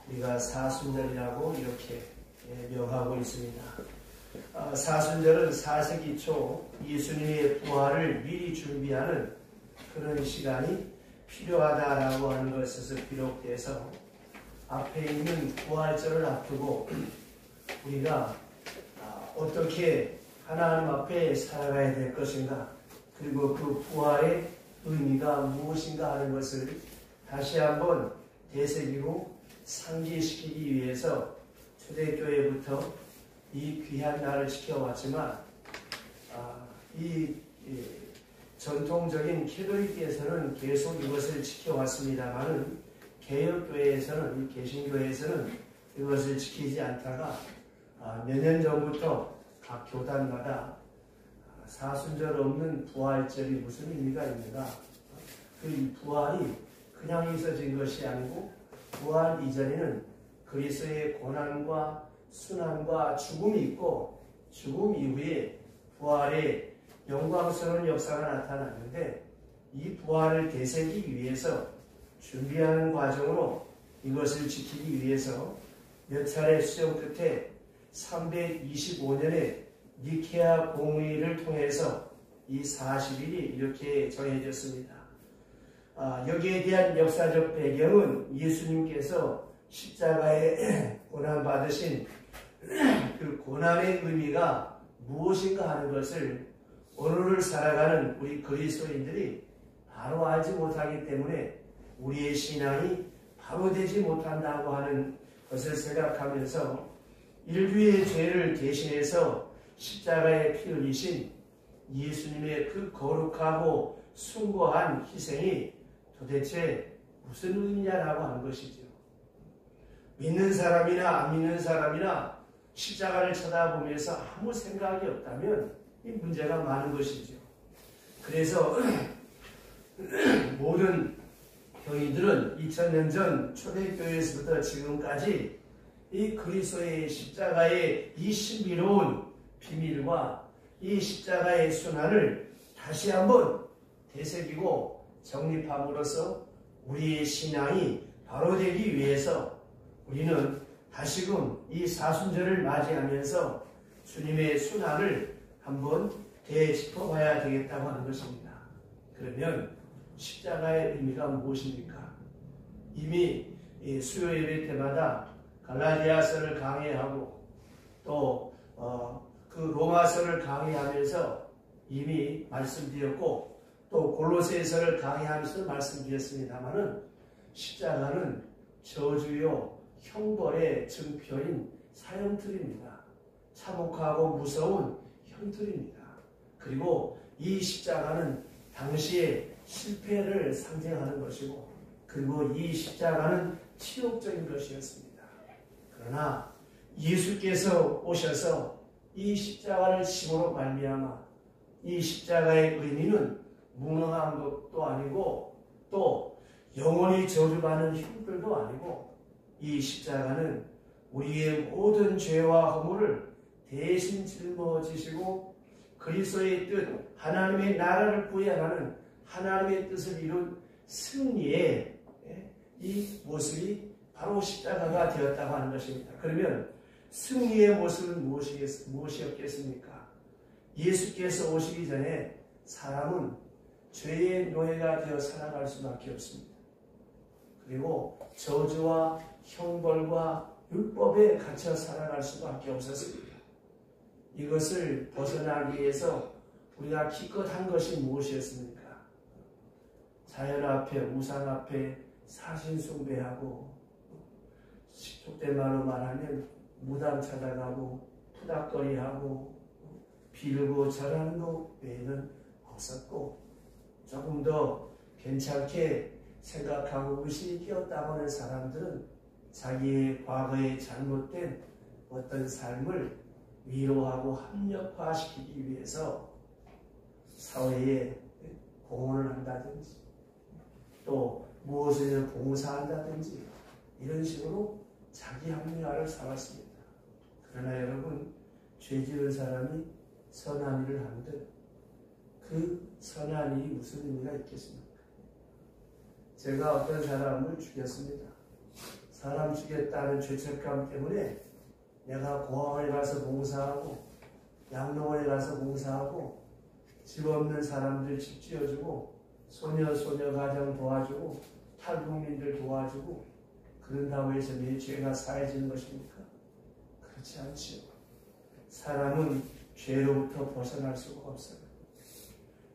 우리가 사순절이라고 이렇게 명하고 있습니다. 사순절은 4세기 초 예수님의 부활을 미리 준비하는 그런 시간이 필요하다라고 하는 것에서 비롯돼서 앞에 있는 부활절을 앞두고 우리가 어떻게 하나님 앞에 살아가야 될 것인가, 그리고 그 부활의 의미가 무엇인가 하는 것을 다시 한번 되새기고 상기시키기 위해서 초대교회부터 이 귀한 날을 지켜왔지만 이 전통적인 캐톨릭에서는 계속 이것을 지켜왔습니다만은 개혁교회에서는, 개신교회에서는 이것을 지키지 않다가 몇 년 전부터 각 교단마다 사순절 없는 부활절이 무슨 의미가 있는가, 그 부활이 그냥 있어진 것이 아니고 부활 이전에는 그리스도의 고난과 순환과 죽음이 있고 죽음 이후에 부활의 영광스러운 역사가 나타났는데, 이 부활을 되새기기 위해서 준비하는 과정으로 이것을 지키기 위해서 몇 차례 수정 끝에 325년에 니케아 공의를 통해서 이 40일이 이렇게 정해졌습니다. 여기에 대한 역사적 배경은 예수님께서 십자가에 고난받으신 그 고난의 의미가 무엇인가 하는 것을 오늘을 살아가는 우리 그리스도인들이 바로 알지 못하기 때문에 우리의 신앙이 바로 되지 못한다고 하는 것을 생각하면서 인류의 죄를 대신해서 십자가에 피 흘리신 예수님의 그 거룩하고 숭고한 희생이 도대체 무슨 의미냐라고 하는 것이죠. 믿는 사람이나 안 믿는 사람이나 십자가를 쳐다보면서 아무 생각이 없다면 이 문제가 많은 것이죠. 그래서 모든 교인들은 2000년 전 초대교회에서부터 지금까지 이 그리스도의 십자가의 이 신비로운 비밀과 이 십자가의 순환을 다시 한번 되새기고 정립함으로써 우리의 신앙이 바로 되기 위해서 우리는 다시금 이 사순절을 맞이하면서 주님의 순환을 한번 되짚어봐야 되겠다고 하는 것입니다. 그러면 십자가의 의미가 무엇입니까? 이미 수요 예배 때마다 갈라디아서를 강해하고 또 그 로마서를 강해하면서 이미 말씀드렸고, 또 골로새서를 강해하면서 말씀드렸습니다마는 십자가는 저주요 형벌의 증표인 사형틀입니다. 참혹하고 무서운 형틀입니다. 그리고 이 십자가는 당시의 실패를 상징하는 것이고, 그리고 이 십자가는 치욕적인 것이었습니다. 그러나 예수께서 오셔서 이 십자가를 심으로 말미암아 이 십자가의 의미는 무능한 것도 아니고 또 영원히 저주받는 형벌도 아니고, 이 십자가는 우리의 모든 죄와 허물을 대신 짊어지시고 그리스도의 뜻, 하나님의 나라를 구현하는 하나님의 뜻을 이룬 승리의 이 모습이 바로 십자가가 되었다고 하는 것입니다. 그러면 승리의 모습은 무엇이었겠습니까? 예수께서 오시기 전에 사람은 죄의 노예가 되어 살아갈 수밖에 없습니다. 그리고 저주와 형벌과 율법에 갇혀 살아갈 수밖에 없었습니다. 이것을 벗어나기 위해서 우리가 기껏 한 것이 무엇이었습니까? 자연 앞에, 우상 앞에 사신 숭배하고, 속된 말로 말하면 무당 찾아가고 푸닥거리하고 빌고 절하는 것 외에는 없었고, 조금 더 괜찮게 생각하고 의식이 끼었다고 하는 사람들은 자기의 과거에 잘못된 어떤 삶을 위로하고 합력화시키기 위해서 사회에 공헌을 한다든지 또 무엇을 봉사한다든지 이런 식으로 자기 합리화를 삼았습니다. 그러나 여러분, 죄 지은 사람이 선한 일을 한들 그 선한 일이 무슨 의미가 있겠습니까? 제가 어떤 사람을 죽였습니다. 사람 죽였다는 죄책감 때문에 내가 고아원에 가서 봉사하고 양로원에 가서 봉사하고 집 없는 사람들 집 지어주고 소녀 가정 도와주고 탈북민들 도와주고 그런다고 해서 내 죄가 사해지는 것입니까? 그렇지 않지요. 사람은 죄로부터 벗어날 수가 없어요.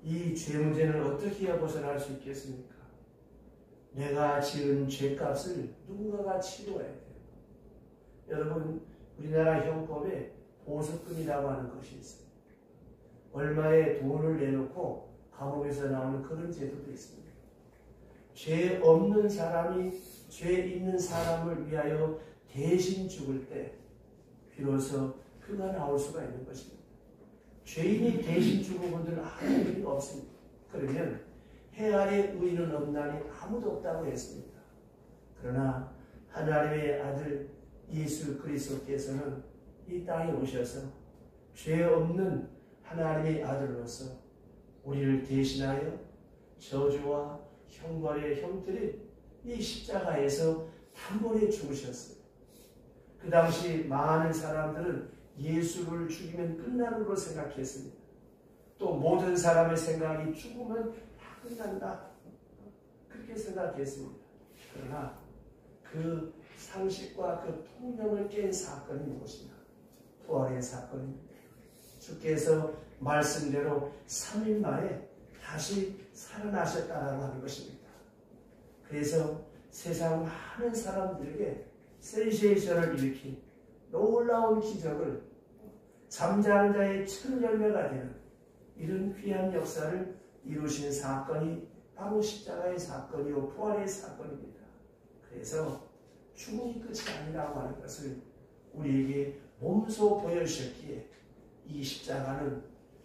이 죄 문제는 어떻게 해야 벗어날 수 있겠습니까? 내가 지은 죄값을 누군가가 치러야 돼요. 여러분, 우리나라 형법에 보석금이라고 하는 것이 있어요. 얼마의 돈을 내놓고 감옥에서 나오는 그런 제도도 있습니다. 죄 없는 사람이 죄 있는 사람을 위하여 대신 죽을 때 비로소 그가 나올 수가 있는 것입니다. 죄인이 대신 죽은 분들은 아무 의미가 없습니다. 그러면 해아의 의인은 없나니 아무도 없다고 했습니다. 그러나 하나님의 아들 예수 그리스도께서는 이 땅에 오셔서 죄 없는 하나님의 아들로서 우리를 대신하여 저주와 형벌의 형들이 이 십자가에서 단번에 죽으셨어요. 그 당시 많은 사람들은 예수를 죽이면 끝나는 걸로 생각했습니다. 또 모든 사람의 생각이 죽으면 다 끝난다. 그렇게 생각했습니다. 그러나 그 상식과 그 통념을 깬 사건이 무엇이냐? 부활의 사건입니다. 주께서 말씀대로 3일 만에 다시 살아나셨다라고 하는 것입니다. 그래서 세상 많은 사람들에게 센세이션을 일으킨 놀라운 기적을 잠자는 자의 첫 열매가 되는 이런 귀한 역사를 이루신 사건이 바로 십자가의 사건이요 부활의 사건입니다. 그래서 죽음이 끝이 아니라고 하는 것을 우리에게 몸소 보여주셨기에 이 십자가는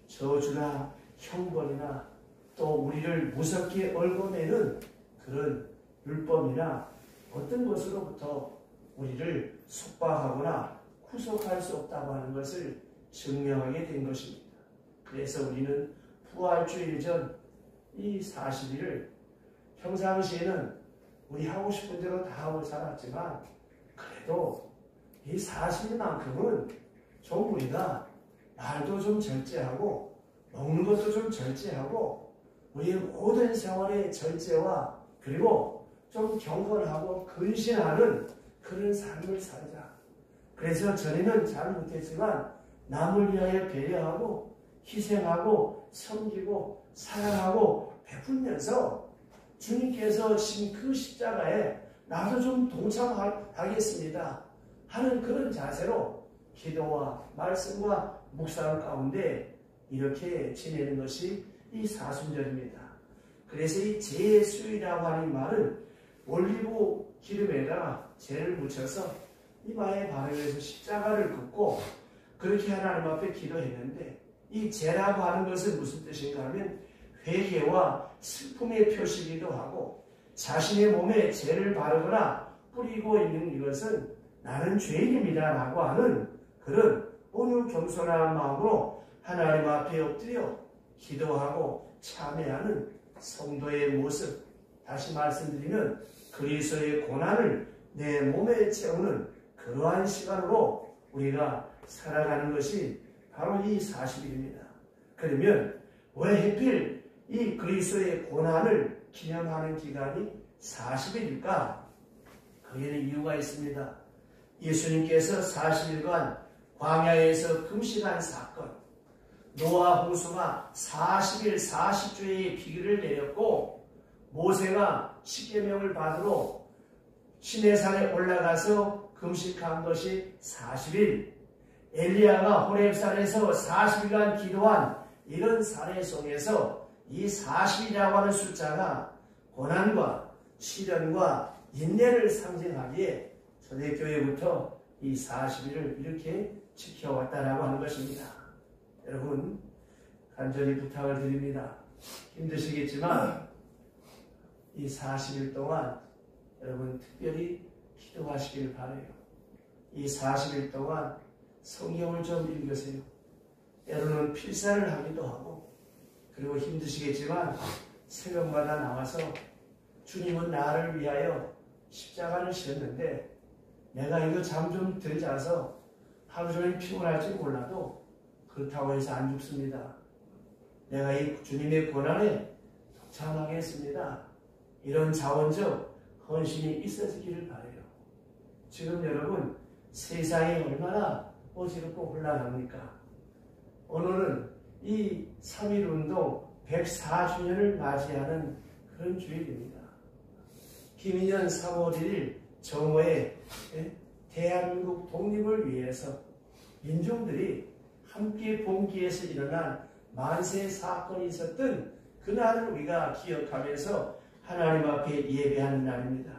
저주나 형벌이나 또 우리를 무섭게 얽어내는 그런 율법이나 어떤 것으로부터 우리를 속박하거나 구속할 수 없다고 하는 것을 증명하게 된 것입니다. 그래서 우리는 부활주일 전 이 40일을 평상시에는 우리 하고 싶은 대로 다 하고 살았지만 그래도 이 40일만큼은 좀 우리가 말도 좀 절제하고 먹는 것도 좀 절제하고 우리의 모든 생활의 절제와 그리고 좀 경건하고 근신하는 그런 삶을 살자. 그래서 전에는 잘 못했지만 남을 위하여 배려하고 희생하고 섬기고 사랑하고 베풀면서 주님께서 진 그 십자가에 나도 좀 동참하겠습니다 하는 그런 자세로 기도와 말씀과 묵상 가운데 이렇게 지내는 것이 이 사순절입니다. 그래서 이 제수이라고 하는 말은 올리브 기름에다가 재를 묻혀서 이마에 바르면서 십자가를 긋고 그렇게 하나님 앞에 기도했는데 이 재라고 하는 것은 무슨 뜻인가 하면 회개와 슬픔의 표시이기도 하고 자신의 몸에 재를 바르거나 뿌리고 있는 이것은 나는 죄인입니다 라고 하는 그런 온유 겸손한 마음으로 하나님 앞에 엎드려 기도하고 참회하는 성도의 모습, 다시 말씀드리면 그리스도의 고난을 내 몸에 채우는 그러한 시간으로 우리가 살아가는 것이 바로 이 40일입니다. 그러면 왜 하필 이 그리스도의 고난을 기념하는 기간이 40일일까? 거기에는 이유가 있습니다. 예수님께서 40일간 광야에서 금식한 사건, 노아 홍수가 40일 40주의 비기를 내렸고 모세가 십계명을 받으러 시내산에 올라가서 금식한 것이 40일, 엘리야가 호렙산에서 40일간 기도한 이런 사례 속에서 이 40일이라고 하는 숫자가 고난과 시련과 인내를 상징하기에 초대교회부터 이 40일을 이렇게 지켜왔다라고 하는 것입니다. 여러분 간절히 부탁을 드립니다. 힘드시겠지만 이 40일 동안 여러분 특별히 기도하시길 바라요. 이 40일 동안 성경을 좀 읽으세요. 때로는 필사를 하기도 하고 그리고 힘드시겠지만 새벽마다 나와서 주님은 나를 위하여 십자가를 지었는데 내가 이거 잠 좀 덜 자서 하루 종일 피곤할지 몰라도 그렇다고 해서 안 죽습니다. 내가 이 주님의 권한에 동참하겠습니다. 이런 자원적 헌신이 있어지기를 바라요. 지금 여러분 세상이 얼마나 어지럽고 혼란합니까? 오늘은 이 3.1운동 104주년을 맞이하는 그런 주일입니다. 김인현 3월 1일 정오에 대한민국 독립을 위해서 민중들이 함께 봉기에서 일어난 만세 사건이 있었던 그날을 우리가 기억하면서 하나님 앞에 예배하는 날입니다.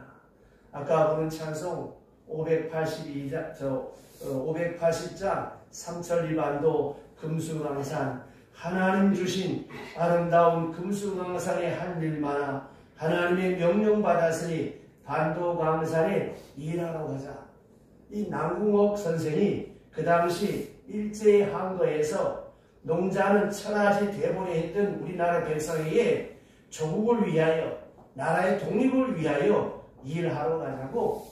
아까 부른 찬송 580장 삼천리반도 금수강산 하나님 주신 아름다운 금수강산에 할 일 많아 하나님의 명령 받았으니 반도강산에 일하러 가자. 이 남궁옥 선생이 그 당시 일제항거에서 농자는 천하지 대본에 했던 우리나라 백성에게 조국을 위하여 나라의 독립을 위하여 일하러 가자고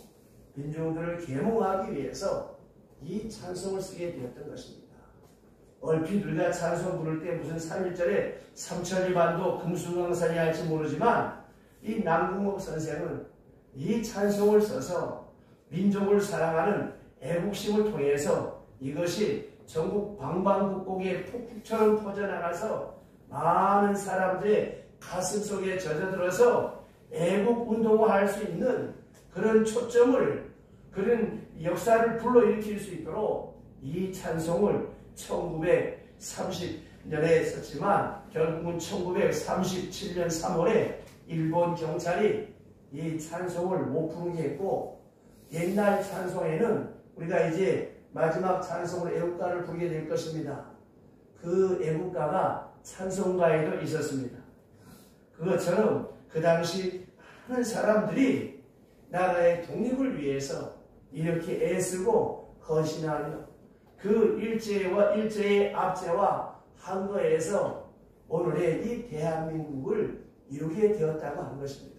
민중들을 계몽하기 위해서 이 찬송을 쓰게 되었던 것입니다. 얼핏 우리가 찬송 부를 때 무슨 3.1절에 삼천리반도 금수강산이 할지 모르지만 이 남궁옥 선생은 이 찬송을 써서 민족을 사랑하는 애국심을 통해서 이것이 전국 방방곡곡에 폭풍처럼 퍼져나가서 많은 사람들의 가슴 속에 젖어들어서 애국운동을 할 수 있는 그런 초점을 그런 역사를 불러일으킬 수 있도록 이 찬송을 1930년에 썼지만 결국은 1937년 3월에 일본 경찰이 이 찬송을 못 부르게 했고 옛날 찬송에는 우리가 이제 마지막 찬송으로 애국가를 부르게 될 것입니다. 그 애국가가 찬송가에도 있었습니다. 그것처럼 그 당시 많은 사람들이 나라의 독립을 위해서 이렇게 애쓰고 헌신하며 그 일제의 압제와 항거에서 오늘의 이 대한민국을 이루게 되었다고 하는 것입니다.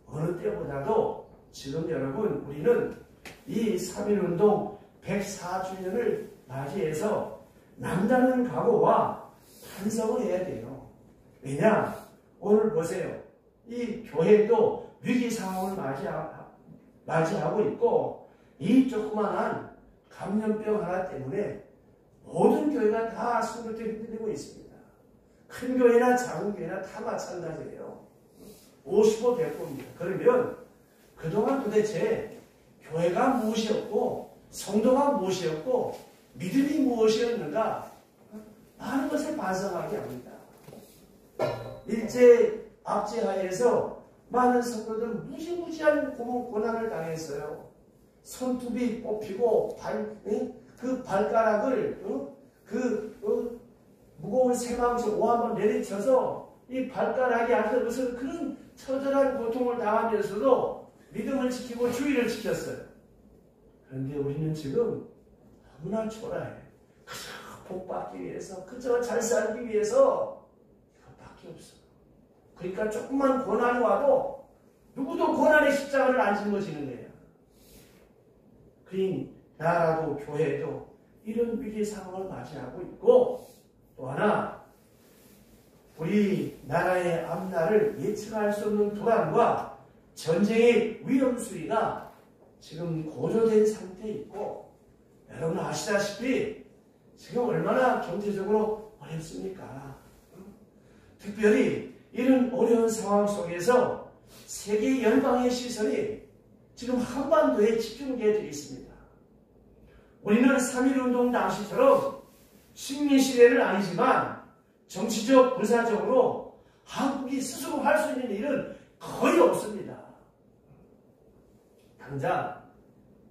어느 때보다도 지금 여러분 우리는 이 3.1운동 104주년을 맞이해서 남다른 각오와 반성을 해야 돼요. 왜냐? 오늘 보세요. 이 교회도 위기 상황을 맞이하고 있고 이 조그만한 감염병 하나 때문에 모든 교회가 다 숨을 흔들리고 있습니다. 큰 교회나 작은 교회나 다 마찬가지예요. 50호 100호입니다. 그러면 그동안 도대체 교회가 무엇이었고 성도가 무엇이었고 믿음이 무엇이었는가 많은 것을 반성하게 합니다. 일제 압제하에서 많은 성도들은 무지무지한 고난을 당했어요. 손톱이 뽑히고 그 발가락을 무거운 쇠망치 오한번 내리쳐서 이 발가락이 아주 무슨 그런 처절한 고통을 당하면서도 믿음을 지키고 주의를 지켰어요. 그런데 우리는 지금 너무나 초라해. 그저 복받기 위해서, 그저 잘 살기 위해서 이것밖에 없어. 그러니까 조금만 고난이 와도 누구도 고난의 십자가를 안 짊어지는 거예요. 그러니 나라도 교회도 이런 위기 상황을 맞이하고 있고 또 하나 우리 나라의 앞날을 예측할 수 없는 불안과 전쟁의 위험 수위가 지금 고조된 상태에 있고 여러분 아시다시피 지금 얼마나 경제적으로 어렵습니까? 특별히 이런 어려운 상황 속에서 세계 열방의 시선이 지금 한반도에 집중되어 있습니다. 우리는 3.1운동 당시처럼 식민시대는 아니지만 정치적, 군사적으로 한국이 스스로 할 수 있는 일은 거의 없습니다. 당장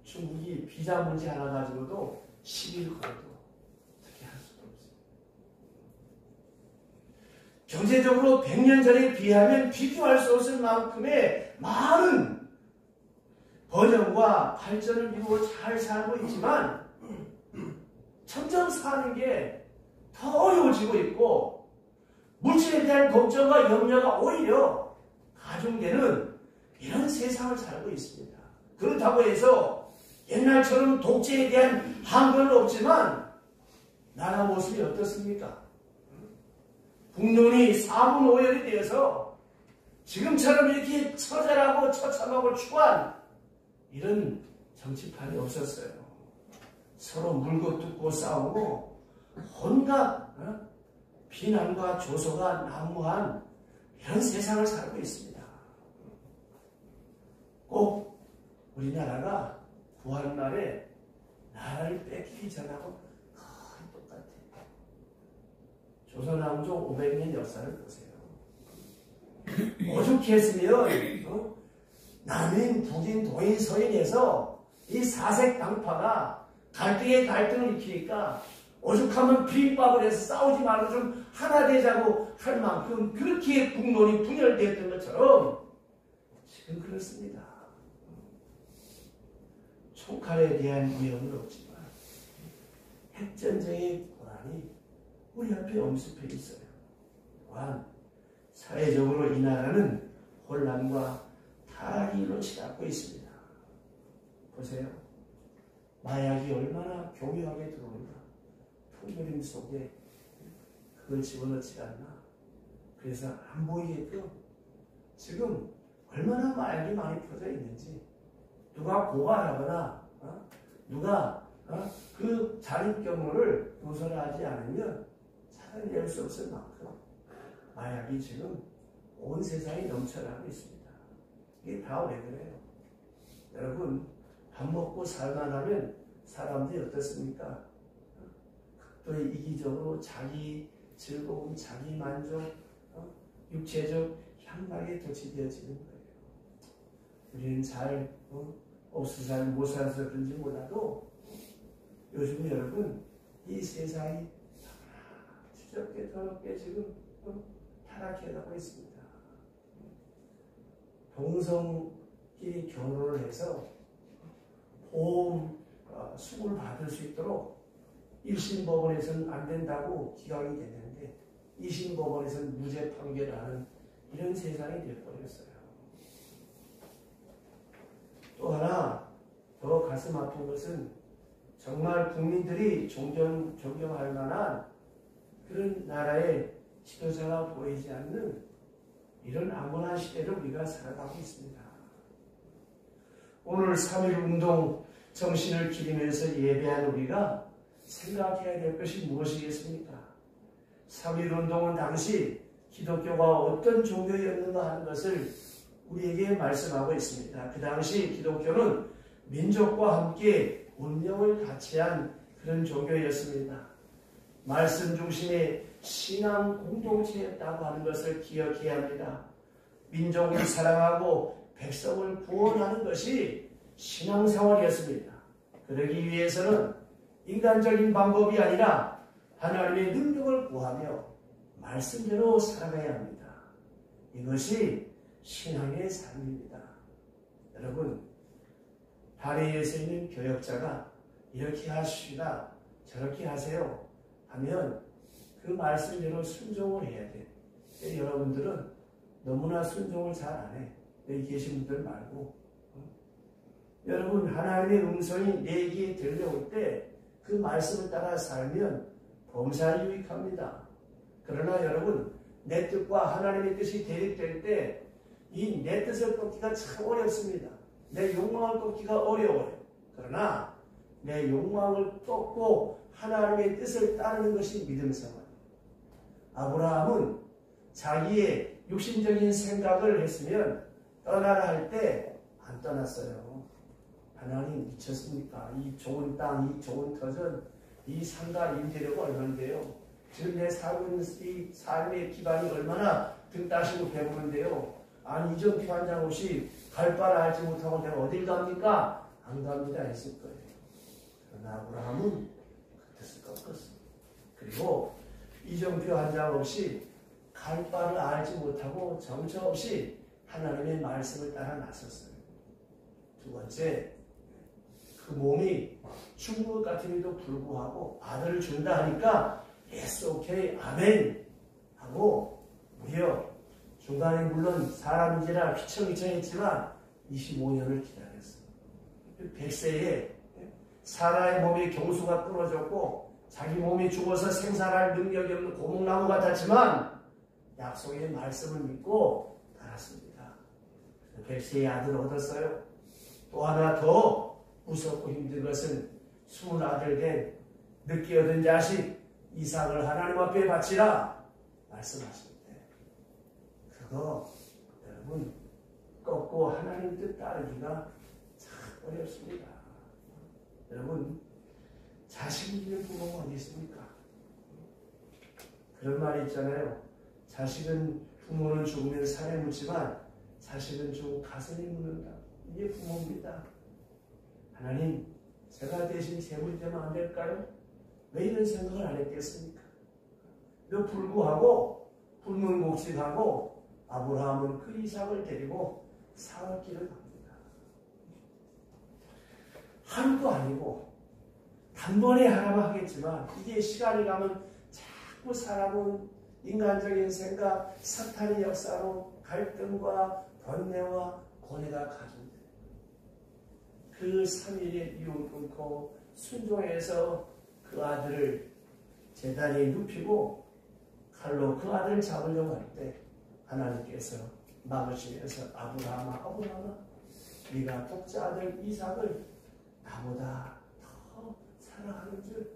중국이 비자 문제 하나 가지고도 시비를 걸어도 어떻게 할 수도 없습니다. 경제적으로 100년 전에 비하면 비교할 수 없을 만큼의 많은 번영과 발전을 이루고 잘 살고 있지만 점점 사는 게 더 어려워지고 있고 물질에 대한 걱정과 염려가 오히려 가중되는 이런 세상을 살고 있습니다. 그렇다고 해서 옛날처럼 독재에 대한 한글은 없지만 나라 모습이 어떻습니까? 국론이 4분 5열이 되어서 지금처럼 이렇게 처절하고 처참하고 추한 이런 정치판이 없었어요. 서로 물고 뜯고 싸우고 온갖 비난과 조소가 난무한 이런 세상을 살고 있습니다. 꼭 우리나라가 부활날에 나라를 뺏기기 전하고 거의 똑같아요. 조선왕조 500년 역사를 보세요. 오죽했으면 남인, 북인, 동인, 서인에서 이 사색 당파가 갈등에 갈등을 일으키니까 오죽하면 비빔밥을 해서 싸우지 말고 좀 하나 되자고 할 만큼 그렇게 국론이 분열되었던 것처럼 지금 그렇습니다. 총칼에 대한 위험은 없지만 핵전쟁의 고난이 우리 앞에 엄습해 있어요. 또한 사회적으로 이 나라는 혼란과 타락으로 치닫고 있습니다. 보세요. 마약이 얼마나 교묘하게 들어온다. 풍요림 속에 그걸 집어넣지 않나. 그래서 안 보이게끔 지금 얼마나 마약이 많이 퍼져 있는지 누가 고발하거나 누가 그 자립경로를 조사하지 않으면 찾아낼 수 없을 만큼 마약이 지금 온 세상에 넘쳐나고 있습니다. 이게 다 왜 그래요? 여러분 밥 먹고 살만하면 사람들이 어떻습니까? 극도의 이기적으로 자기 즐거움, 자기 만족, 육체적 향락에 도취되어지는 거예요. 우리는 잘 없어서 잘 못 살아서 그런지 몰라도 요즘 여러분 이 세상이 추적게 더럽게 지금 타락해가고 있습니다. 동성끼리 결혼을 해서 보험 수급을 받을 수 있도록 1심 법원에서는 안 된다고 기각이 됐는데 2심 법원에서는 무죄 판결하는 이런 세상이 되어버렸어요. 또 하나 더 가슴 아픈 것은 정말 국민들이 존경할 만한 그런 나라의 지도자가 보이지 않는 이런 암울한 시대를 우리가 살아가고 있습니다. 오늘 3.1 운동 정신을 기리면서 예배한 우리가 생각해야 될 것이 무엇이겠습니까? 3.1 운동은 당시 기독교가 어떤 종교였는가 하는 것을 우리에게 말씀하고 있습니다. 그 당시 기독교는 민족과 함께 운명을 같이 한 그런 종교였습니다. 말씀 중심의 신앙 공동체였다고 하는 것을 기억해야 합니다. 민족을 사랑하고 백성을 구원하는 것이 신앙생활이었습니다. 그러기 위해서는 인간적인 방법이 아니라 하나님의 능력을 구하며 말씀대로 살아가야 합니다. 이것이 신앙의 삶입니다. 여러분, 다리에서 있는 교역자가 이렇게 하시다 저렇게 하세요 하면 그 말씀대로 순종을 해야 돼. 여러분들은 너무나 순종을 잘 안 해. 여기 계신 분들 말고. 여러분, 하나님의 음성이 내 귀에 들려올 때 그 말씀을 따라 살면 범사에 유익합니다. 그러나 여러분, 내 뜻과 하나님의 뜻이 대립될 때 이 내 뜻을 쫓기가 참 어렵습니다. 내 욕망을 쫓기가 어려워요. 그러나 내 욕망을 쫓고 하나님의 뜻을 따르는 것이 믿음 생활. 아브라함은 자기의 육신적인 생각을 했으면 떠나라 할 때 안 떠났어요. 하나님 미쳤습니까? 이 좋은 땅, 이 좋은 터전, 이 상가 임대료가 얼마인데요? 지금 내 살고 있는 이 삶의 기반이 얼마나 등 따시고 배부른데요? 아니 이정표 한 장 없이 갈 바를 알지 못하고 내가 어딜 갑니까? 안 갑니다 했을 거예요. 그러나 아브라함은 그 뜻을 꺾었습니다. 그리고 이정표 한 장 없이 갈 바를 알지 못하고 정처 없이 하나님의 말씀을 따라 나섰어요. 두 번째, 그 몸이 죽은 것 같음에도 불구하고 아들을 준다 하니까 yes, okay, 아멘 하고 무려 중간에 물론 사람인지라 휘청휘청했지만 25년을 기다렸어요. 100세에 사라의 몸에 경수가 끊어졌고 자기 몸이 죽어서 생산할 능력이 없는 고목나무 같았지만 약속의 말씀을 믿고 살았습니다. 백세의 아들을 얻었어요. 또 하나 더 무섭고 힘든 것은 20아들 된 늦게 얻은 자식 이삭을 하나님 앞에 바치라 말씀하시는데 그거 여러분 꺾고 하나님 뜻 따르기가 참 어렵습니다. 여러분 자식이 있는 부모가 어디 있습니까? 그런 말이 있잖아요. 자식은 부모는 죽으면 산에 묻지만 자식은 죽고 가슴에 묻는다. 이게 부모입니다. 하나님 제가 대신 재물이 되면 안 될까요? 왜 이런 생각을 안 했겠습니까? 그 불구하고 불문곡식하고 아브라함은 그 이삭을 데리고 사흘길을 갑니다. 하루도 아니고 단번에 하라고 하겠지만 이게 시간이 가면 자꾸 사람은 인간적인 생각, 사탄의 역사로 갈등과 번뇌와 고뇌가 가중돼요. 그 3일의 미움 끊고 순종해서 그 아들을 제단에 눕히고 칼로 그 아들을 잡으려고 할 때 하나님께서 막으시면서 아브라함아 네가 독자 아들 이삭을 나보다 더 사랑하는 줄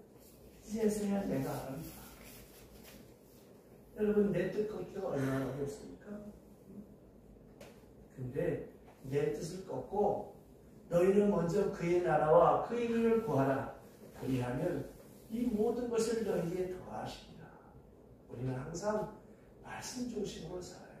이제서야 내가 알았다. 여러분 내 뜻 걷기가 얼마나 어렵습니까? 근데 내 뜻을 꺾고 너희는 먼저 그의 나라와 그의 의를 구하라. 그리하면 이 모든 것을 너희에게 더하시리라. 우리는 항상 말씀 중심으로 살아야 돼요.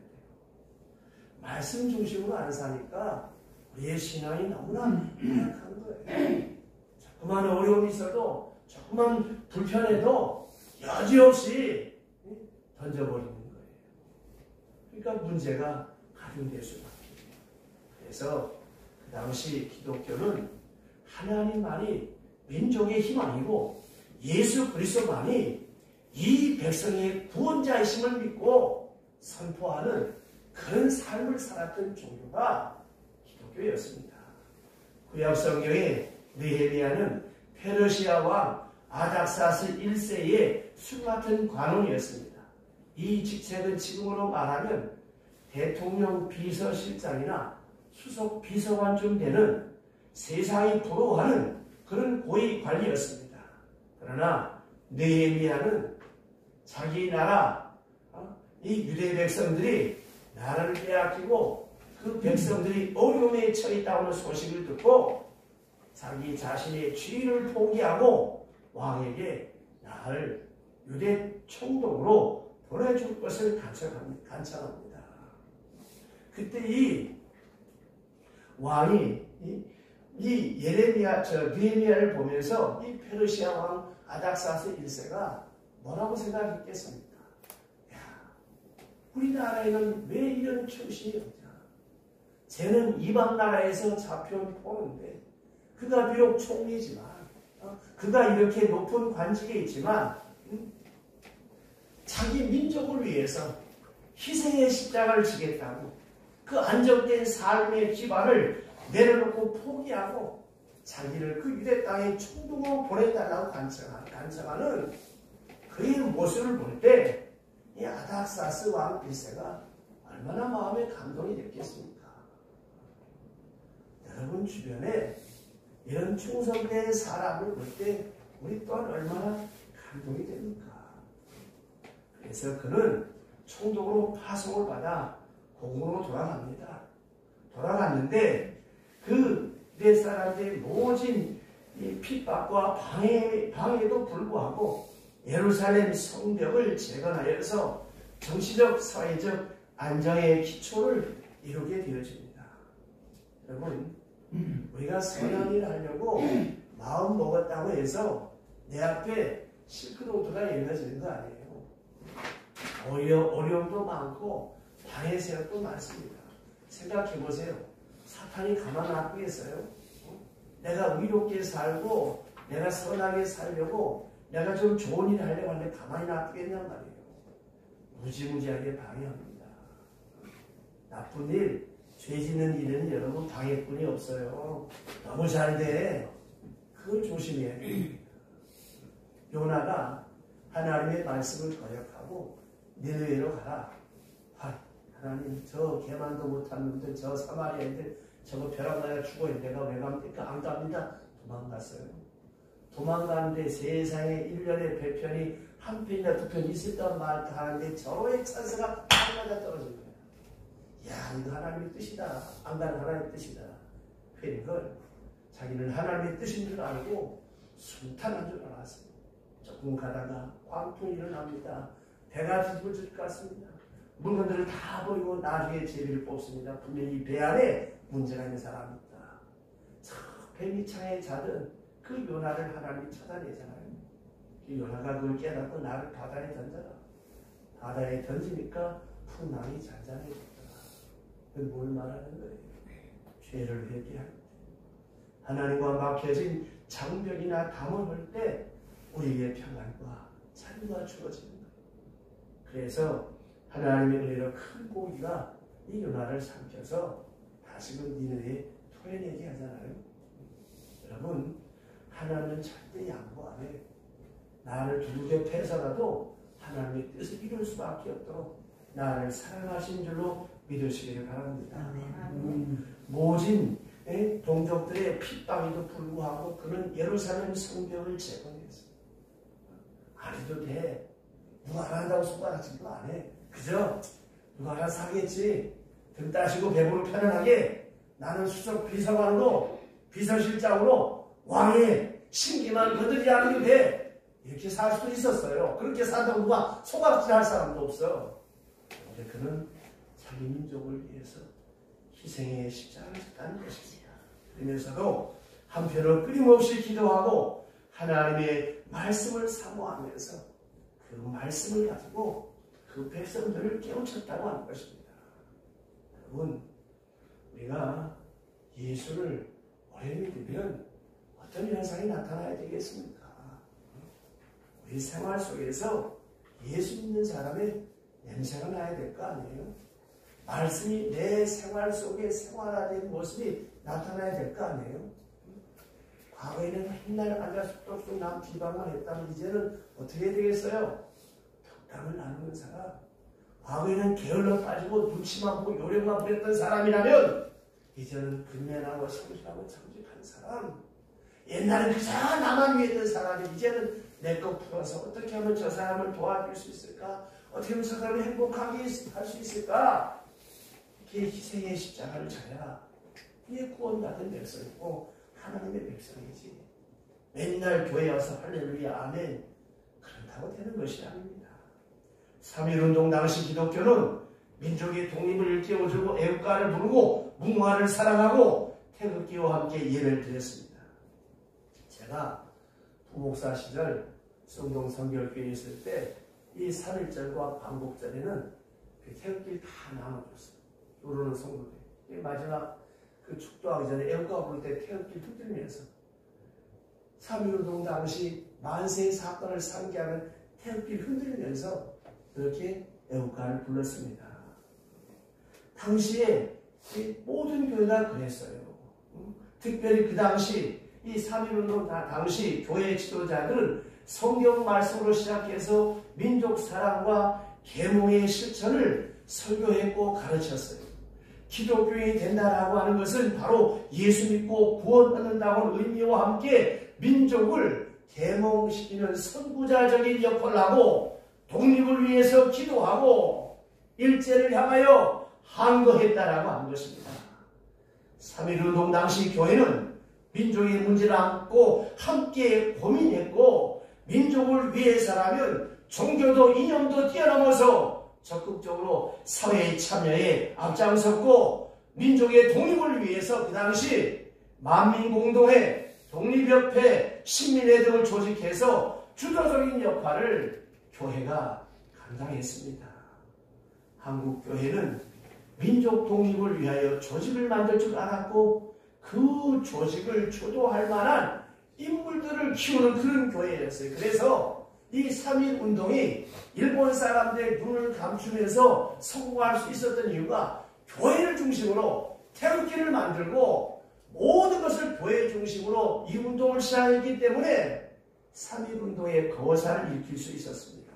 말씀 중심으로 안 사니까 우리의 신앙이 너무나 연약한 거예요. 조그만 어려움이 있어도 조그만 불편해도 여지없이 던져버리는 거예요. 그러니까 문제가 가중될 수밖에 없어요. 그래서 그 당시 기독교는 하나님만이 민족의 희망이고 예수 그리스도만이 이 백성의 구원자이심을 믿고 선포하는 그런 삶을 살았던 종교가 기독교였습니다. 구약 성경에 느헤미야는 페르시아 왕 아닥사스 1세의 술같은 관원이었습니다. 이 직책은 지금으로 말하면 대통령 비서실장이나 수석 비서관쯤 되는 세상이 부러워하는 그런 고위 관리였습니다. 그러나 느헤미야는 자기 나라, 이 유대 백성들이 나라를 빼앗기고 그 백성들이 어려움에 처했다는 소식을 듣고 자기 자신의 지위를 포기하고 왕에게 나를 유대 총독으로 보내줄 것을 간청합니다. 그때 이 왕이 이 느헤미야를 보면서 이 페르시아 왕 아닥사스 1세가 뭐라고 생각했겠습니까? 야, 우리나라에는 왜 이런 출신이 없냐? 쟤는 이방 나라에서 잡혀온 포로인데 그가 비록 총리지만 그가 이렇게 높은 관직에 있지만 자기 민족을 위해서 희생의 십자가를 지겠다고 그 안정된 삶의 기반을 내려놓고 포기하고 자기를 그 유대 땅에 총독으로 보내달라고 간청하는 그의 모습을 볼 때 이 아닥사스 왕 1세가 얼마나 마음에 감동이 됐겠습니까? 여러분 주변에 이런 충성된 사람을 볼 때 우리 또한 얼마나 감동이 됩니까? 그래서 그는 총독으로 파송을 받아 고국으로 돌아갑니다. 돌아갔는데 그 네 사람들의 모진 핍박과 방해에도 불구하고 예루살렘 성벽을 재건하여서 정치적, 사회적 안정의 기초를 이루게 되어집니다. 여러분, 우리가 선한 일을 하려고 마음 먹었다고 해서 내 앞에 실크로드가 열려지는 거 아니에요. 오히려 어려움도 많고 방해 세력도 많습니다. 생각해 보세요. 사탄이 가만 놔두겠어요? 내가 의롭게 살고 내가 선하게 살려고 내가 좀 좋은 일을 하려고 하는데 가만히 놔두겠냔 말이에요. 무지무지하게 방해합니다. 나쁜 일, 죄 짓는 일은 여러분 방해꾼이 없어요. 너무 잘 돼. 그걸 조심해야 됩니다. 요나가 하나님의 말씀을 거역하고 니느웨로 가라. 하나님 저 개만도 못한 놈들 저 사마리아인들 저거 벼락 맞아 죽어요. 내가 왜 갑니까? 안 갑니다. 도망갔어요. 도망가는데 세상에 1년에 배편이 한 편이나 두 편 있을까 말까 하는데 저의 찬스가 딱 맞아 떨어진 거야. 야, 이거 하나님의 뜻이다. 안 가는 하나님의 뜻이다. 그걸 자기는 하나님의 뜻인 줄 알고 순탄한 줄 알았어요. 조금 가다가 광풍이 일어납니다. 배가 뒤집어질 것 같습니다. 물건들을 다 버리고 나중에 제비를 뽑습니다. 분명히 이 배 안에 문제가 있는 사람입니다. 저 뱀이 창에 자던 그 요나를 하나님이 찾아내잖아요. 그 요나가 그걸 깨닫고 나를 바다에 던져라. 바다에 던지니까 풍랑이 잔잔해졌더라. 그건 뭘 말하는 거예요? 죄를 회개할 때, 하나님과 막혀진 장벽이나 담을 할 때 우리의 평안과 자유가 주어지는 거예요. 그래서 하나님의 은혜로 큰 고기가 이 요나를 삼켜서 다시금 니느웨에 토해내게 하잖아요. 여러분, 하나님은 절대 양보 안 해요. 나를 두들겨 패서라도 하나님의 뜻을 이룰 수밖에 없도록 나를 사랑하신 줄로 믿으시기를 바랍니다. 모진 동족들의 핍박에도 불구하고 그는 예루살렘 성벽을 재건했어요. 안 해도 돼. 누가 안 한다고 손가락질도 안 해. 그죠? 누가 알아서 하겠지. 등 따시고 배부르 편안하게 나는 수석 비서관으로 비서실장으로 왕의 신기만 거들지 않으면 돼. 이렇게 살 수도 있었어요. 그렇게 산다고 누가 소각질할 사람도 없어. 근데 그는 자기 민족을 위해서 희생의 십자가를 졌다는 것입니다. 그러면서도 한편으로 끊임없이 기도하고 하나님의 말씀을 사모하면서 그 말씀을 가지고 그 백성들을 깨우쳤다고 하는 것입니다. 여러분, 우리가 예수를 오래 믿으면 어떤 현상이 나타나야 되겠습니까? 우리 생활 속에서 예수 믿는 사람의 냄새가 나야 될 거 아니에요? 말씀이 내 생활 속에 생활화된 모습이 나타나야 될 거 아니에요? 과거에는 맨날 앉아서 뚝뚝 남 비방만 했다면 이제는 어떻게 해야 되겠어요? 덕담을 나누는 사람. 과거에는 게을러 빠지고 눈치만 보고 요령만 부렸던 사람이라면 이제는 근면하고 성실하고 정직한 사람. 옛날에 그저 나만 위했던 사람이 이제는 내 것 풀어서 어떻게 하면 저 사람을 도와줄 수 있을까? 어떻게 하면 저 사람을 행복하게 할 수 있을까? 이렇게 희생의 십자가를 져야 이게 구원받은 백성이고 하나님의 백성이지. 맨날 교회 와서 할렐루야 아멘 그런다고 되는 것이 아닙니다. 3.1운동 당시 기독교는 민족의 독립을 일깨워주고 애국가를 부르고 문화를 사랑하고 태극기와 함께 예배를 드렸습니다. 제가 부목사 시절 성동 성결교회에 있을 때 이 3.1절과 광복절에는 그 태극기를 다 나눠줬어요. 요러는 성도들. 마지막 그 축도하기 전에 애국가 부를 때 태극기를 흔들면서 3.1운동 당시 만세의 사건을 상기하는 태극기를 흔들면서 그렇게 애국가를 불렀습니다. 당시에 모든 교회가 그랬어요. 특별히 그 당시 이 3.1운동 당시 교회 지도자들은 성경 말씀으로 시작해서 민족 사랑과 계몽의 실천을 설교했고 가르쳤어요. 기독교인이 된다라고 하는 것은 바로 예수 믿고 구원 얻는다는 의미와 함께 민족을 계몽시키는 선구자적인 역할을 하고 독립을 위해서 기도하고 일제를 향하여 항거했다라고 하는 것입니다. 3.1운동 당시 교회는 민족의 문제를 안고 함께 고민했고 민족을 위해서라면 종교도 이념도 뛰어넘어서 적극적으로 사회의 참여에 앞장섰고 민족의 독립을 위해서 그 당시 만민공동회, 독립협회, 시민회 등을 조직해서 주도적인 역할을 교회가 감당했습니다. 한국교회는 민족 독립을 위하여 조직을 만들 줄 알았고 그 조직을 주도할 만한 인물들을 키우는 그런 교회였어요. 그래서 이 3.1운동이 일본 사람들의 눈을 감추면서 성공할 수 있었던 이유가 교회를 중심으로 태극기를 만들고 모든 것을 교회 중심으로 이 운동을 시작했기 때문에 3.1운동의 거사를 일으킬 수 있었습니다.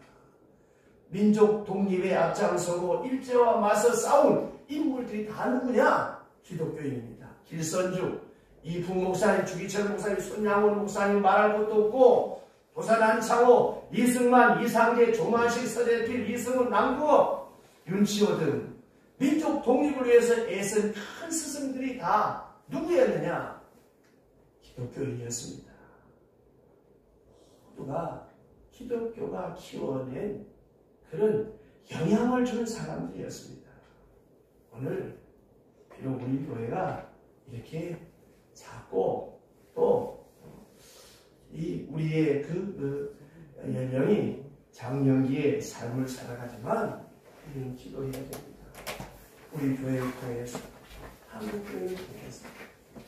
민족 독립에 앞장서고 일제와 맞서 싸운 인물들이 다 누구냐? 기독교인입니다. 길선주, 이풍 목사님, 주기철 목사님, 손양원 목사님 말할 것도 없고 도산 안창호, 이승만, 이상재, 조만식, 서재필, 이승훈, 남구어, 윤치호 등 민족 독립을 위해서 애쓴 큰 스승들이 다 누구였느냐? 기독교인이었습니다. 모두가 기독교가 키워낸 그런 영향을 주는 사람들이었습니다. 오늘 비록 우리 교회가 이렇게 작고 또 우리의 그 연령이 장년기의 삶을 살아가지만 우리는 기도해야 됩니다. 우리 교회를 통해서 한국 교회를 통해서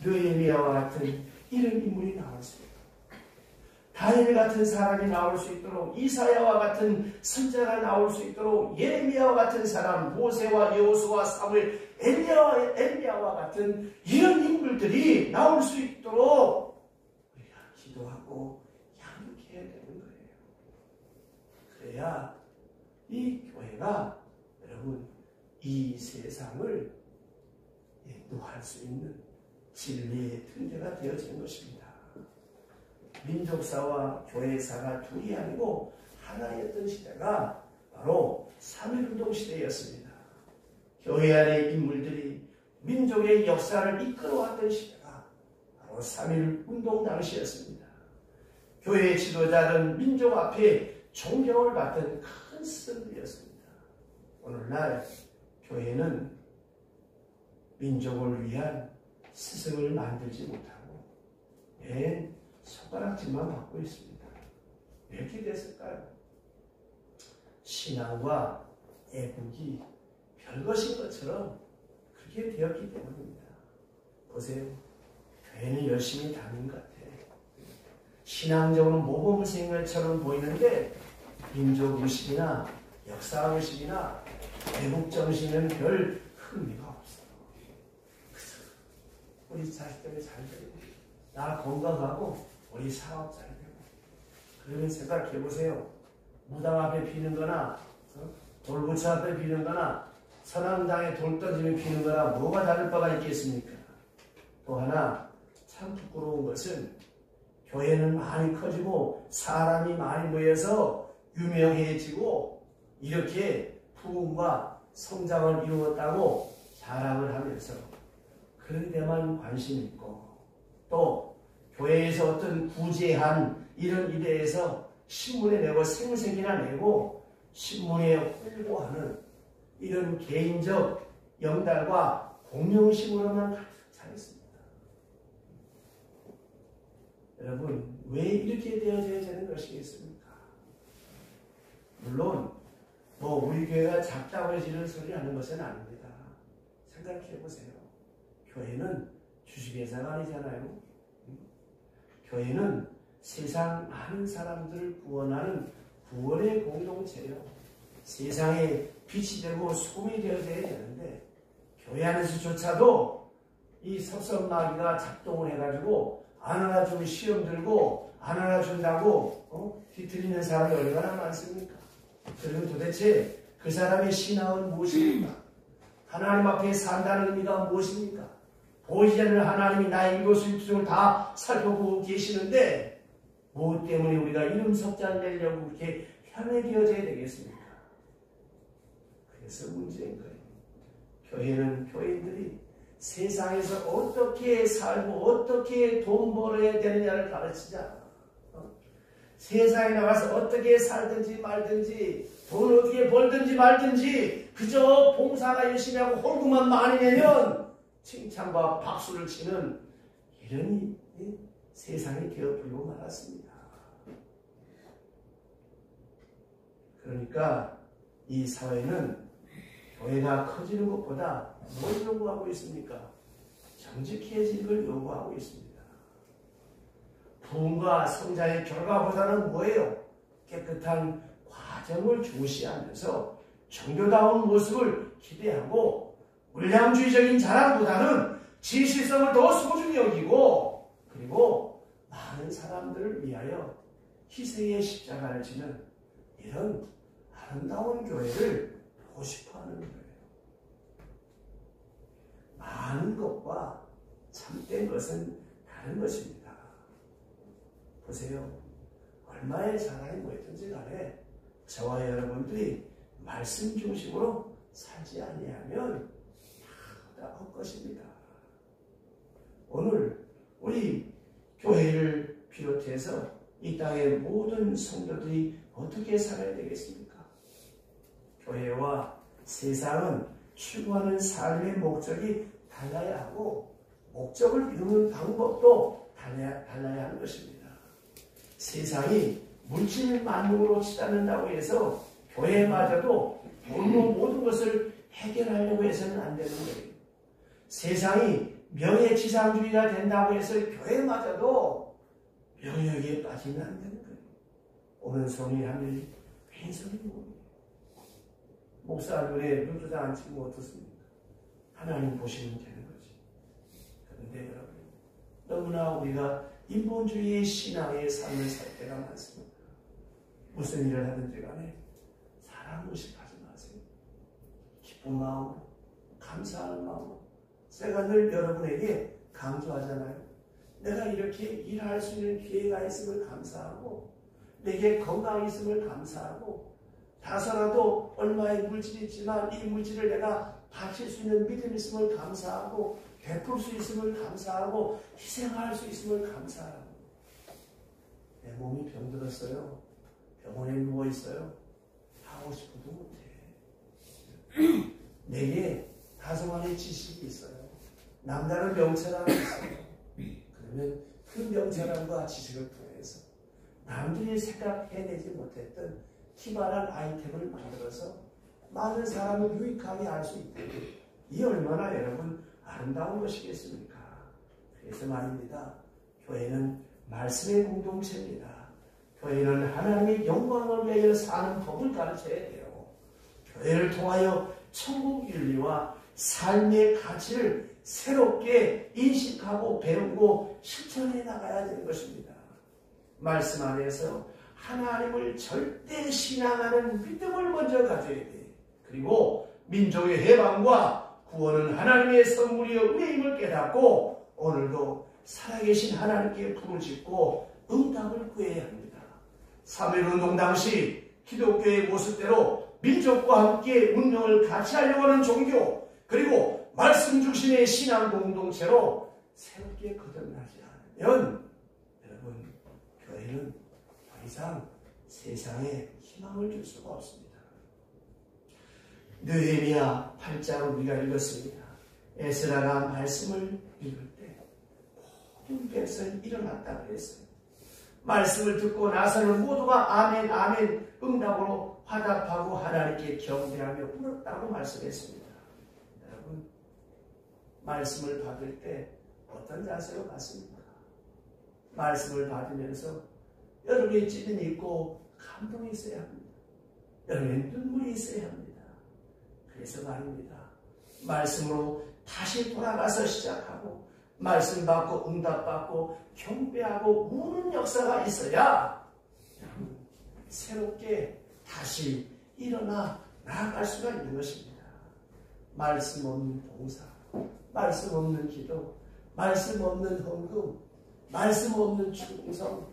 느헤미야와 같은 이런 인물이 나올 수 있도록 다니엘 같은 사람이 나올 수 있도록 이사야와 같은 선자가 나올 수 있도록 예레미야와 같은 사람 모세와 여호수아 사무엘 엘리야와 같은 이런 인물들이 나올 수 있도록 우리가 기도하고 양육해야 되는 거예요. 그래야 이 교회가 여러분 이 세상을 인도할 수 있는 진리의 등대가 되어지는 것입니다. 민족사와 교회사가 둘이 아니고 하나였던 시대가 바로 3.1운동 시대였습니다. 교회 안의 인물들이 민족의 역사를 이끌어왔던 시대가 바로 3.1운동 당시였습니다. 교회의 지도자는 민족 앞에 존경을 받던 큰 스승들이었습니다. 오늘날 교회는 민족을 위한 스승을 만들지 못하고 맨 손가락질만 받고 있습니다. 왜 이렇게 됐을까요? 신앙과 애국이 별것인 것처럼 그렇게 되었기 때문입니다. 보세요. 교회는 열심히 다닌 것 같아요. 신앙적으로 모범생인 것처럼 보이는데 민족의식이나 역사의식이나 애국정신은 별 흥미가 없어요. 우리 자식들이 잘 되고 나 건강하고 우리 사업 잘 되고 그러면 생각해보세요. 무당 앞에 비는 거나 돌부처 앞에 비는 거나 선앙당에 돌 던지면 비는 거나 뭐가 다를 바가 있겠습니까? 또 하나 참 부끄러운 것은 교회는 많이 커지고 사람이 많이 모여서 유명해지고 이렇게 부흥과 성장을 이루었다고 자랑을 하면서 그런 데만 관심 있고 또 교회에서 어떤 구제한 이런 일에서 신문에 내고 생색이나 내고 신문에 홍보하는 이런 개인적 영달과 공명심으로만 가득 차 있습니다. 여러분 왜 이렇게 되어져야 되는 것이겠습니까? 물론 우리 교회가 작다고 해서 이런 소리 하는 것은 아닙니다. 생각해 보세요. 교회는 주식회사가 아니잖아요. 교회는 세상 많은 사람들을 구원하는 구원의 공동체예요. 세상에 빛이 되고 소금이 되어져야 되는데 교회 안에서조차도 이 섭섭마귀가 작동을 해가지고 안 알아주면 시험 들고 안 알아준다고 뒤틀리는 사람이 얼마나 많습니까? 그리고 도대체 그 사람의 신앙은 무엇입니까? 하나님 앞에 산다는 의미가 무엇입니까? 보이지 않는 하나님이 나의 일거수일투족을 다 살펴보고 계시는데 무엇 때문에 우리가 이름 석자를 내려고 그렇게 편해되어져야 되겠습니까? 그래서 문제인 거예요. 교회는 교인들이 세상에서 어떻게 살고 어떻게 돈 벌어야 되느냐를 가르치자. 세상에 나가서 어떻게 살든지 말든지 돈 어떻게 벌든지 말든지 그저 봉사가 열심히 하고 홀구만 많이 내면 칭찬과 박수를 치는 이런 세상이 되어버리고 말았습니다. 그러니까 이 사회는 교회가 커지는 것보다 뭘 요구하고 있습니까? 정직해질 걸 요구하고 있습니다. 부흥과 성장의 결과보다는 뭐예요? 깨끗한 과정을 중시하면서 정교다운 모습을 기대하고 물량주의적인 자랑보다는 진실성을 더 소중히 여기고 그리고 많은 사람들을 위하여 희생의 십자가를 지는 이런 아름다운 교회를 보고 싶어하는 거예요. 많은 것과 참된 것은 다른 것입니다. 보세요. 얼마의 사랑이 뭐였든지 간에 저와 여러분들이 말씀 중심으로 살지 아니하면 다 헛것입니다. 오늘 우리 교회를 비롯해서 이 땅의 모든 성도들이 어떻게 살아야 되겠습니까? 교회와 세상은 추구하는 삶의 목적이 달라야 하고 목적을 이루는 방법도 달라야 하는 것입니다. 세상이 물질 만능으로 치닫는다고 해서 교회마저도 돈으로 모든 것을 해결하려고 해서는 안 되는 거예요. 세상이 명예지상주의가 된다고 해서 교회마저도 명예에 빠지면 안 되는 거예요. 오른손이 하늘이 왼손이 모르요. 목사 눈에 눈두장 안 치면 어떻습니까? 하나님 보시면 되는 거지. 그런데 여러분, 너무나 우리가 인본주의의 신앙의 삶을 살 때가 많습니다. 무슨 일을 하든지 간에 사람 의식하지 마세요. 기쁜 마음으로, 감사하는 마음으로. 제가 늘 여러분에게 강조하잖아요. 내가 이렇게 일할 수 있는 기회가 있음을 감사하고 내게 건강이 있음을 감사하고 다소라도 얼마의 물질이 있지만 이 물질을 내가 바칠 수 있는 믿음이 있음을 감사하고 베풀 수 있음을 감사하고 희생할 수 있음을 감사하고 내 몸이 병들었어요. 병원에 누워있어요. 하고 싶어도 못해. 내게 다소간의 지식이 있어요. 남다른 명철함이 있어요. 그러면 그 명철함과 지식을 통해서 남들이 생각해내지 못했던 기발한 아이템을 만들어서 많은 사람을 유익하게 할 수 있다. 이 얼마나 여러분 아름다운 것이겠습니까? 그래서 말입니다. 교회는 말씀의 공동체입니다. 교회는 하나님의 영광을 위하여 사는 법을 가르쳐야 돼요. 교회를 통하여 천국 윤리와 삶의 가치를 새롭게 인식하고 배우고 실천해 나가야 되는 것입니다. 말씀 안에서 하나님을 절대 신앙하는 믿음을 먼저 가져야 돼. 그리고 민족의 해방과 구원은 하나님의 선물이여 은혜임을 깨닫고 오늘도 살아계신 하나님께 부르짖고 응답을 구해야 합니다. 3.1운동 당시 기독교의 모습대로 민족과 함께 운명을 같이 하려고 하는 종교 그리고 말씀 중심의 신앙 공동체로 새롭게 거듭나지 않으면 여러분 교회는 더 이상 세상에 희망을 줄 수가 없습니다. 느헤미야 8장을 우리가 읽었습니다. 에스라가 말씀을 읽을 때 모든 백성이 일어났다고 했어요. 말씀을 듣고 나서는 모두가 아멘 아멘 응답으로 화답하고 하나님께 경배하며 울었다고 말씀했습니다. 여러분 말씀을 받을 때 어떤 자세로 받습니까? 말씀을 받으면서 여러분의 찔림이 있고 감동이 있어야 합니다. 여러분의 눈물이 있어야 합니다. 그래서 말입니다. 말씀으로 다시 돌아가서 시작하고 말씀 받고 응답받고 경배하고 우는 역사가 있어야 새롭게 다시 일어나 나아갈 수가 있는 것입니다. 말씀 없는 봉사, 말씀 없는 기도, 말씀 없는 헌금, 말씀 없는 충성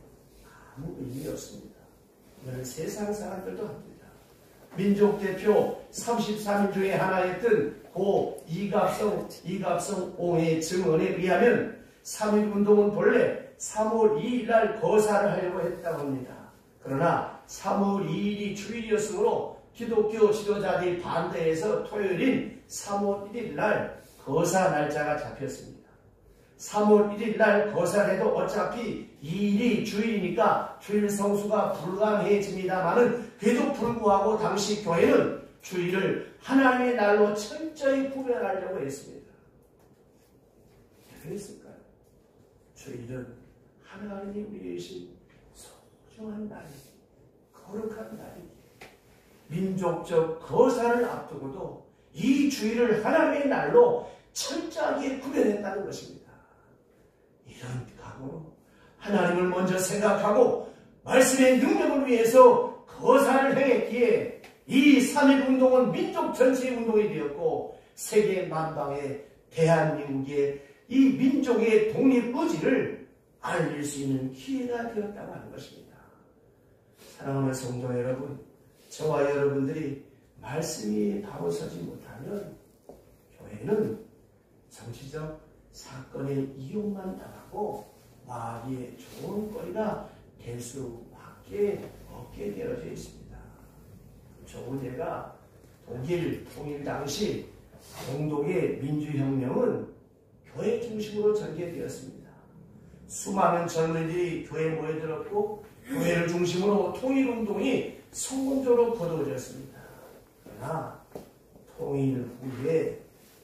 아무 의미 없습니다. 이걸 세상 사람들도 합니다. 민족 대표 33인 중에 하나였던 고 이갑성 옹의 증언에 의하면 3.1운동은 본래 3월 2일 날 거사를 하려고 했다고 합니다. 그러나 3월 2일이 주일이었으므로 기독교 지도자들이 반대해서 토요일인 3월 1일 날 거사 날짜가 잡혔습니다. 3월 1일 날 거사를 해도 어차피 2일이 주일이니까 주일 성수가 불가능해집니다만은 그래도 불구하고 당시 교회는 주일을 하나님의 날로 철저히 구별하려고 했습니다. 왜 그랬을까요? 주일은 하나님이 우리에게 주신 소중한 날이기, 거룩한 날이기, 민족적 거사를 앞두고도 이 주일을 하나님의 날로 철저하게 구별했다는 것입니다. 이런 각오로 하나님을 먼저 생각하고 말씀의 능력을 위해서 거사를 행했기에 이 3.1운동은 민족 전체의 운동이 되었고 세계 만방의 대한민국의 이 민족의 독립의지를 알릴 수 있는 기회가 되었다고 하는 것입니다. 사랑하는 성도 여러분, 저와 여러분들이 말씀이 바로 서지 못하면 교회는 정치적 사건의 이용만 당하고 마귀의 좋은 거리가 될 수밖에 없게 되어져 있습니다. 좋은 예가 독일 통일 당시 동독의 민주혁명은 교회 중심으로 전개되었습니다. 수많은 젊은이들이 교회에 모여들었고 교회를 중심으로 통일운동이 성공적으로 거두어졌습니다. 그러나 통일 후에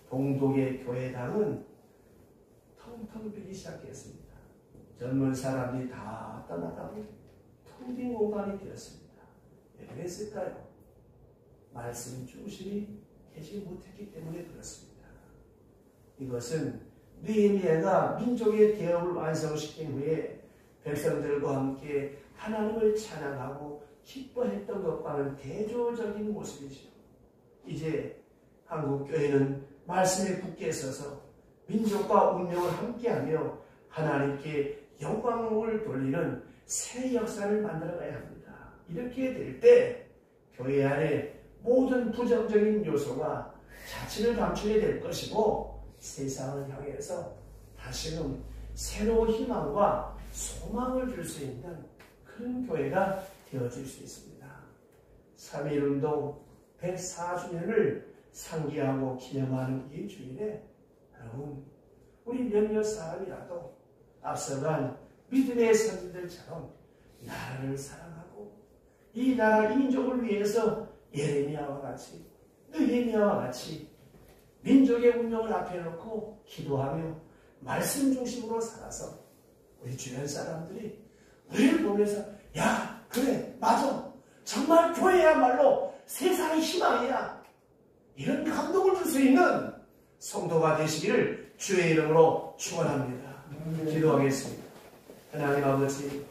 동독의 교회당은 텅텅 비기 시작했습니다. 젊은 사람들이 다 떠나가고 텅 빈 공간이 되었습니다. 왜 그랬을까요? 말씀 중심이 되지 못했기 때문에 그렇습니다. 이것은 느헤미야가 민족의 대업을 완성시킨 후에 백성들과 함께 하나님을 찬양하고 기뻐했던 것과는 대조적인 모습이죠. 이제 한국교회는 말씀에 굳게 서서 민족과 운명을 함께하며 하나님께 영광을 돌리는 새 역사를 만들어가야 합니다. 이렇게 될 때 교회 안에 모든 부정적인 요소가 자취를 감추게 될 것이고 세상을 향해서 다시금 새로운 희망과 소망을 줄 수 있는 그런 교회가 되어질 수 있습니다. 3.1운동 104주년을 상기하고 기념하는 이 주일에 여러분, 우리 몇몇 사람이라도 앞서간 믿음의 선지들처럼 나라를 사랑하고 이 나라, 이 민족을 위해서 예레미야와 같이, 느헤미야와 같이 민족의 운명을 앞에 놓고 기도하며 말씀 중심으로 살아서 우리 주변 사람들이 우리를 보면서 야, 그래, 맞아. 정말 교회야말로 세상의 희망이야. 이런 감동을 줄 수 있는 성도가 되시기를 주의 이름으로 축원합니다. 기도하겠습니다. 하나님 아버지,